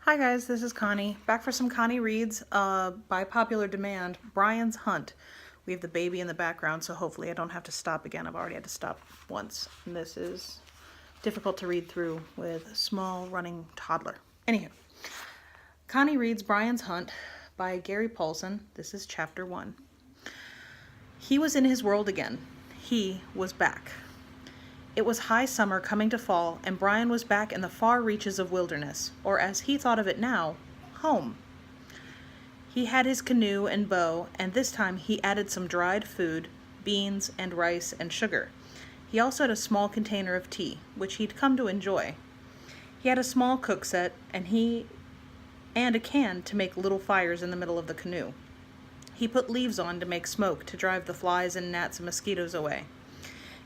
Hi guys, this is Connie. Back for some Connie Reads. By popular demand, Brian's Hunt. We have the baby in the background, so hopefully I don't have to stop again. I've already had to stop once. And this is difficult to read through with a small running toddler. Anywho, Connie Reads Brian's Hunt by Gary Paulson. This is chapter 1. He was in his world again. He was back. It was high summer coming to fall, and Brian was back in the far reaches of wilderness, or as he thought of it now, home. He had his canoe and bow, and this time he added some dried food, beans and rice and sugar. He also had a small container of tea, which he'd come to enjoy. He had a small cook set, and a can to make little fires in the middle of the canoe. He put leaves on to make smoke to drive the flies and gnats and mosquitoes away.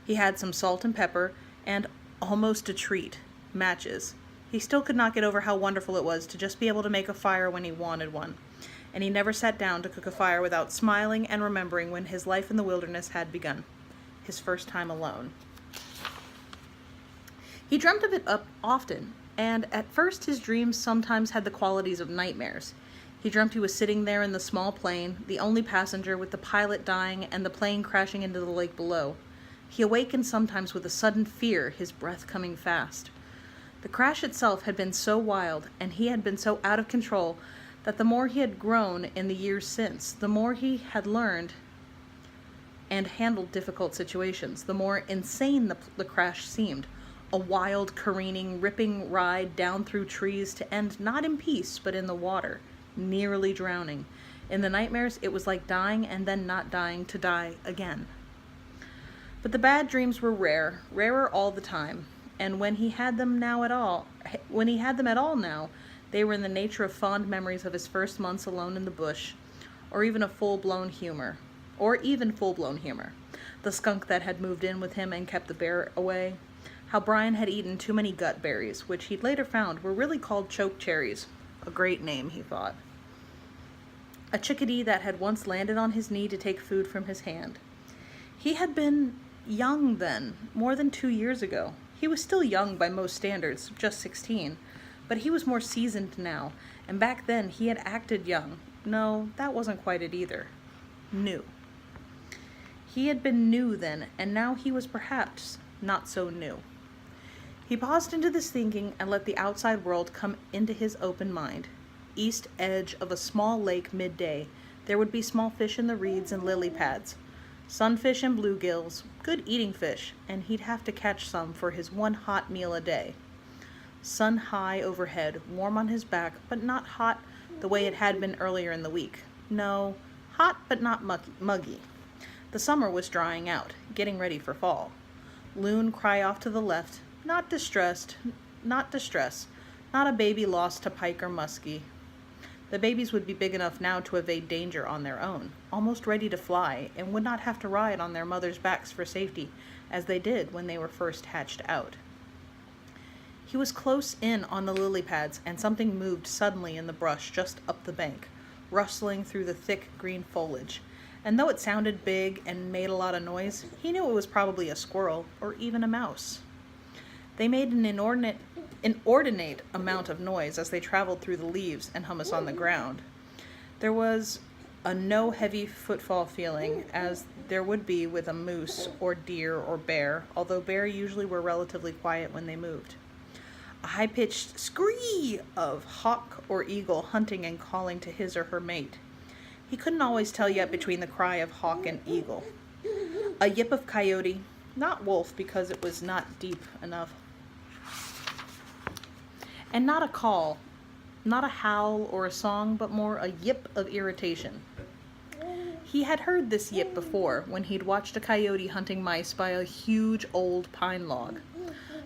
He had some salt and pepper, and almost a treat, matches. He still could not get over how wonderful it was to just be able to make a fire when he wanted one, and he never sat down to cook a fire without smiling and remembering when his life in the wilderness had begun, his first time alone. He dreamt of it up often, and at first his dreams sometimes had the qualities of nightmares. He dreamt he was sitting there in the small plane, the only passenger, with the pilot dying and the plane crashing into the lake below. He awakened sometimes with a sudden fear, his breath coming fast. The crash itself had been so wild, and he had been so out of control, that the more he had grown in the years since, the more he had learned and handled difficult situations, the more insane the crash seemed. A wild, careening, ripping ride down through trees to end not in peace, but in the water, nearly drowning. In the nightmares, it was like dying and then not dying to die again. But the bad dreams were rarer all the time, and when he had them at all now, they were in the nature of fond memories of his first months alone in the bush, or even full-blown humor. The skunk that had moved in with him and kept the bear away. How Brian had eaten too many gut berries, which he'd later found were really called choke cherries. A great name, he thought. A chickadee that had once landed on his knee to take food from his hand. He had been young then, more than 2 years ago. He was still young by most standards, just 16, but he was more seasoned now, and back then he had acted young. No, that wasn't quite it either. New. He had been new then, and now he was perhaps not so new. He paused into this thinking and let the outside world come into his open mind. East edge of a small lake midday, there would be small fish in the reeds and lily pads. Sunfish and bluegills, good eating fish, and he'd have to catch some for his one hot meal a day. Sun high overhead, warm on his back, but not hot the way it had been earlier in the week. No, hot but not muggy. The summer was drying out, getting ready for fall. Loon cry off to the left, not distress, not a baby lost to pike or muskie. The babies would be big enough now to evade danger on their own, almost ready to fly, and would not have to ride on their mothers' backs for safety, as they did when they were first hatched out. He was close in on the lily pads, and something moved suddenly in the brush just up the bank, rustling through the thick green foliage. And though it sounded big and made a lot of noise, he knew it was probably a squirrel or even a mouse. They made an inordinate amount of noise as they traveled through the leaves and hummus on the ground. There was a no heavy footfall feeling, as there would be with a moose or deer or bear, although bear usually were relatively quiet when they moved. A high-pitched scree of hawk or eagle hunting and calling to his or her mate. He couldn't always tell yet between the cry of hawk and eagle. A yip of coyote, not wolf because it was not deep enough. And not a call, not a howl or a song, but more a yip of irritation. He had heard this yip before when he'd watched a coyote hunting mice by a huge old pine log.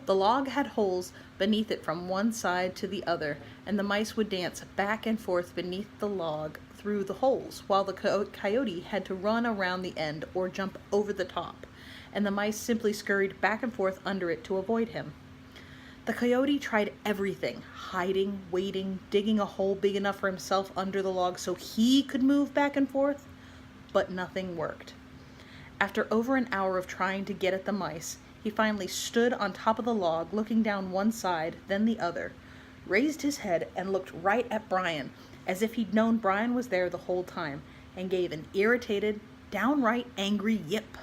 The log had holes beneath it from one side to the other, and the mice would dance back and forth beneath the log through the holes, while the coyote had to run around the end or jump over the top, and the mice simply scurried back and forth under it to avoid him. The coyote tried everything, hiding, waiting, digging a hole big enough for himself under the log so he could move back and forth, but nothing worked. After over an hour of trying to get at the mice, he finally stood on top of the log, looking down one side, then the other, raised his head and looked right at Brian, as if he'd known Brian was there the whole time, and gave an irritated, downright angry yip.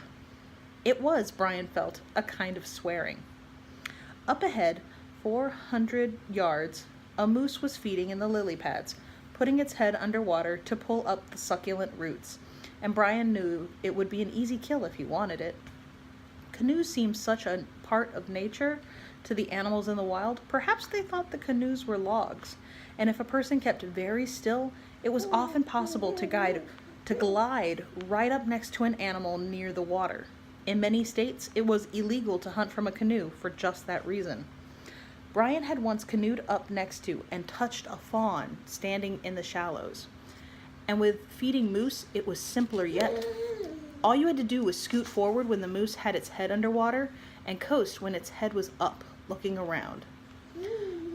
It was, Brian felt, a kind of swearing. Up ahead, 400 yards, a moose was feeding in the lily pads, putting its head underwater to pull up the succulent roots, and Brian knew it would be an easy kill if he wanted it. Canoes seemed such a part of nature to the animals in the wild. Perhaps they thought the canoes were logs, and if a person kept very still, it was often possible to glide right up next to an animal near the water. In many states, it was illegal to hunt from a canoe for just that reason. Brian had once canoed up next to and touched a fawn standing in the shallows. And with feeding moose, it was simpler yet. All you had to do was scoot forward when the moose had its head underwater and coast when its head was up, looking around.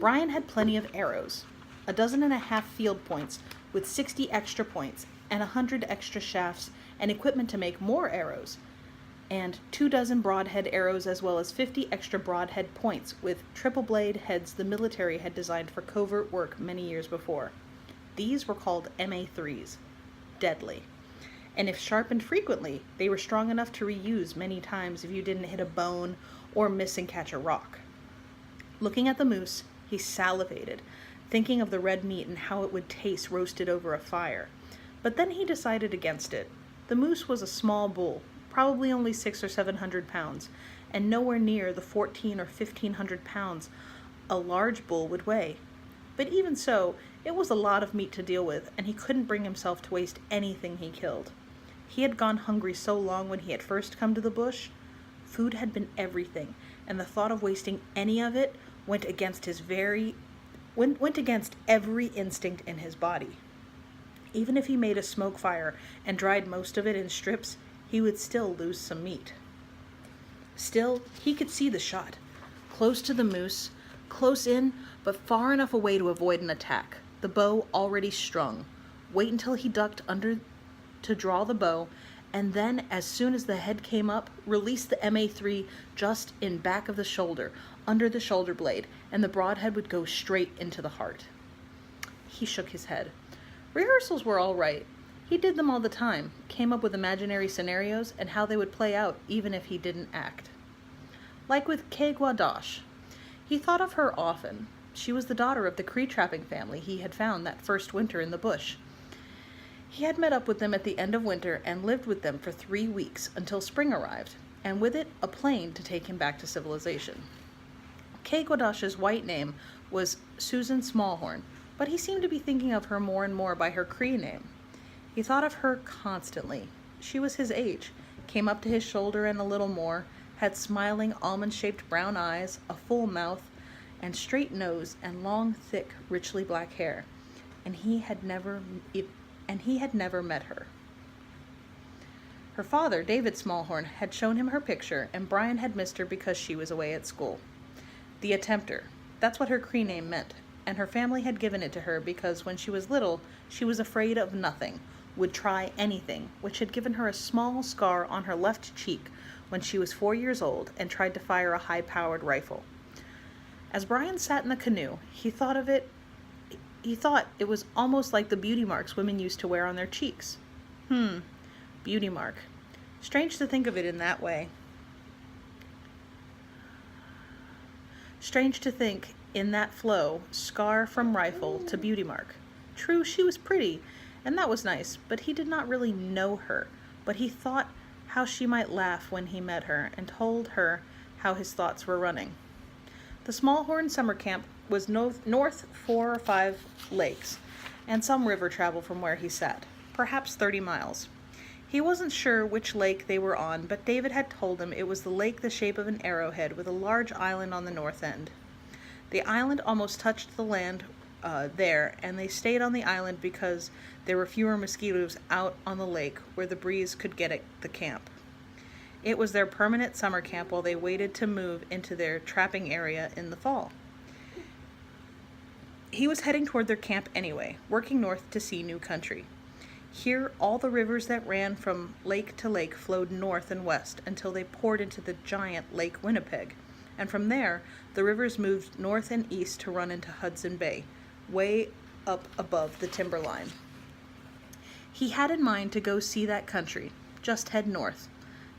Brian had plenty of arrows, 12 field points with 60 extra points and 100 extra shafts and equipment to make more arrows, and 24 broadhead arrows as well as 50 extra broadhead points with triple blade heads the military had designed for covert work many years before. These were called MA3s, deadly. And if sharpened frequently, they were strong enough to reuse many times if you didn't hit a bone or miss and catch a rock. Looking at the moose, he salivated, thinking of the red meat and how it would taste roasted over a fire. But then he decided against it. The moose was a small bull, probably only 600 or 700 pounds, and nowhere near the 1,400 or 1,500 pounds a large bull would weigh. But even so, it was a lot of meat to deal with, and he couldn't bring himself to waste anything he killed. He had gone hungry so long when he had first come to the bush. Food had been everything, and the thought of wasting any of it went against every instinct in his body. Even if he made a smoke fire and dried most of it in strips, he would still lose some meat. Still, he could see the shot. Close to the moose, close in, but far enough away to avoid an attack. The bow already strung. Wait until he ducked under to draw the bow, and then, as soon as the head came up, release the MA3 just in back of the shoulder, under the shoulder blade, and the broadhead would go straight into the heart. He shook his head. Rehearsals were all right. He did them all the time, came up with imaginary scenarios and how they would play out even if he didn't act. Like with ch1. He thought of her often. She was the daughter of the Cree trapping family he had found that first winter in the bush. He had met up with them at the end of winter and lived with them for 3 weeks until spring arrived, and with it a plane to take him back to civilization. ch1's white name was Susan Smallhorn, but he seemed to be thinking of her more and more by her Cree name. He thought of her constantly. She was his age, came up to his shoulder and a little more, had smiling almond-shaped brown eyes, a full mouth, and straight nose and long, thick, richly black hair, and he had never met her. Her father, David Smallhorn, had shown him her picture, and Brian had missed her because she was away at school. The Attempter, that's what her Cree name meant, and her family had given it to her because when she was little, she was afraid of nothing, would try anything, which had given her a small scar on her left cheek when she was 4 years old and tried to fire a high-powered rifle. As Brian sat in the canoe, he thought it was almost like the beauty marks women used to wear on their cheeks. Beauty mark. Strange to think of it in that way. Strange to think in that flow, scar from rifle to beauty mark. True, she was pretty, and that was nice, but he did not really know her. But he thought how she might laugh when he met her, and told her how his thoughts were running. The Smallhorn summer camp was north 4 or 5 lakes, and some river travel from where he sat, perhaps 30 miles. He wasn't sure which lake they were on, but David had told him it was the lake the shape of an arrowhead with a large island on the north end. The island almost touched the land there, and they stayed on the island because there were fewer mosquitoes out on the lake where the breeze could get at the camp. It was their permanent summer camp while they waited to move into their trapping area in the fall. He was heading toward their camp anyway, working north to see new country. Here, all the rivers that ran from lake to lake flowed north and west until they poured into the giant Lake Winnipeg, And from there, the rivers moved north and east to run into Hudson Bay, way up above the timberline. He had in mind to go see that country, just head north.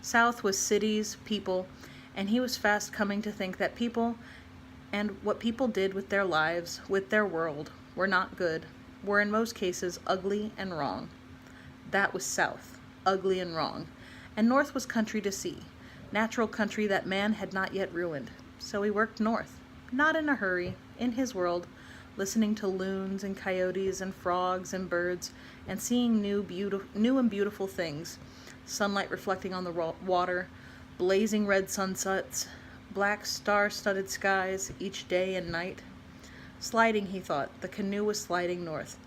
South was cities, people, and he was fast coming to think that people and what people did with their lives, with their world, were not good, were in most cases ugly and wrong. That was south, ugly and wrong, and north was country to see, natural country that man had not yet ruined. So he worked north, not in a hurry, in his world, listening to loons and coyotes and frogs and birds, and seeing new and beautiful things, sunlight reflecting on the water, blazing red sunsets, black star-studded skies each day and night. Sliding, he thought, the canoe was sliding north,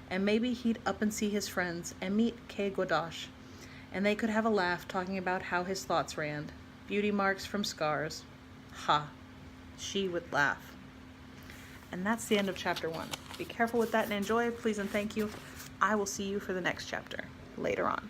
and maybe he'd up and see his friends and meet Kay Godash, and they could have a laugh talking about how his thoughts ran, beauty marks from scars. Ha! She would laugh. And that's the end of chapter 1. Be careful with that and enjoy. Please and thank you. I will see you for the next chapter later on.